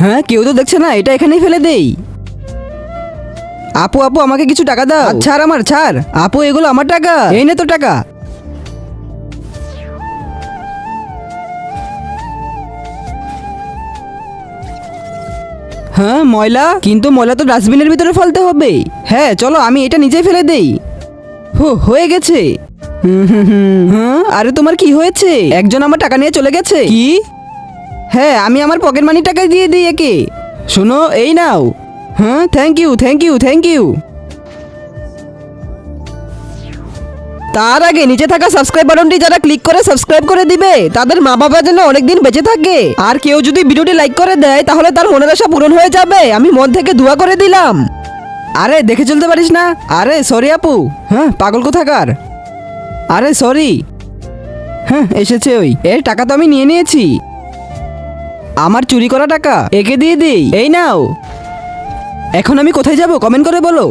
হ্যাঁ, কেউ তো দেখছে না, এটা এখানেই ফেলে দেই। আপু আপু আমাকে কিছু টাকা দাও। ছাড় আমার, ছাড় আপু, এগুলো আমার টাকা, এই নে তো টাকা। হ্যাঁ ময়লা, কিন্তু ময়লা তো ডাস্টবিনের ভিতরে ফেলতে হবে। হ্যাঁ চলো, আমি এটা নিজেই ফেলে দেই। হয়ে গেছে। হ্যাঁ, আরে তোমার কি হয়েছে? একজন আমার টাকা নিয়ে চলে গেছে। কি? হ্যাঁ, আমি আমার পকেট মানি টাকা দিয়ে দিই একে। শোনো, এই নাও। হ্যাঁ, thank you thank you thank you. তার আগে নিচে থাকা সাবস্ক্রাইব বাটনটি যারা ক্লিক করে সাবস্ক্রাইব করে দিবে, তাদের মা বাবা যেন অনেকদিন বেঁচে থাকে। আর কেউ যদি ভিডিওটি লাইক করে দেয়, তাহলে তার মনের আশা পূরণ হয়ে যাবে। আমি মন থেকে দোয়া করে দিলাম। আরে দেখে চলতে পারিস না? আরে সরি আপু। হ্যাঁ, পাগল কোথাকার। আরে সরি। হ্যাঁ, এসেছে ওই। এর টাকা তো আমি নিয়ে নিয়েছি। আমার চুরি করা টাকা একে দিয়ে দিই। এই নাও। এখন আমি কোথায় যাব কমেন্ট করে বলো।